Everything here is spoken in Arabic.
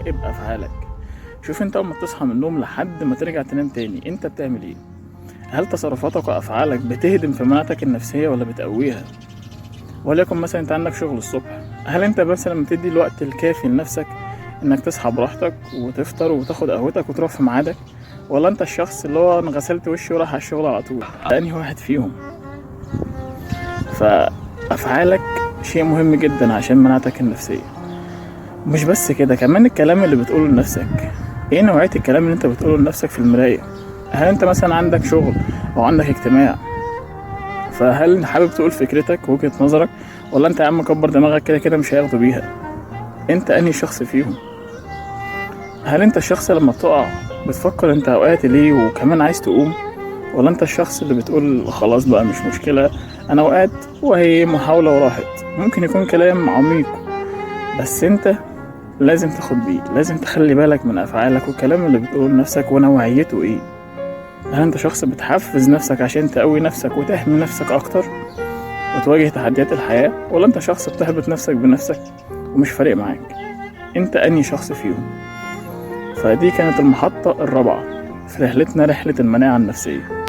راقب افعالك. شوف انت اول ما تصحى من النوم لحد ما ترجع تنام تاني انت بتعمل ايه؟ هل تصرفاتك وافعالك بتهدم في مناعتك النفسية ولا بتقويها؟ وليكن مثلا انت عندك شغل الصبح، هل انت مثلا بتدي الوقت الكافي لنفسك انك تصحى براحتك وتفطر وتاخد قهوتك وتروح في ميعادك؟ ولا انت الشخص اللي هو انا غسلت وشي وراح على الشغل على طول؟ انهي واحد فيهم؟ فافعالك شيء مهم جدا عشان مناعتك النفسية. مش بس كده، كمان الكلام اللي بتقوله لنفسك. ايه نوعية الكلام اللي انت بتقوله لنفسك في المراية؟ هل انت مثلا عندك شغل او عندك اجتماع، فهل حابب تقول فكرتك ووجهة نظرك، ولا انت يا عم كبر دماغك كده كده مش هياخدوا بيها؟ انت انهي شخص فيهم؟ هل انت الشخص لما تقع بتفكر انت وقعت ليه وكمان عايز تقوم، ولا انت الشخص اللي بتقول خلاص بقى مش مشكلة انا وقعت وهي محاولة وراحت؟ ممكن يكون كلام عميق، بس انت لازم تاخد بيه، لازم تخلي بالك من افعالك والكلام اللي بتقوله لنفسك ونوعيته ايه. هل انت شخص بتحفز نفسك عشان تقوي نفسك وتحمي نفسك اكتر وتواجه تحديات الحياة، ولا انت شخص بتهبط نفسك بنفسك ومش فارق معاك؟ انت انهي شخص فيهم؟ فدي كانت المحطة الرابعة في رحلتنا، رحلة المناعة النفسية.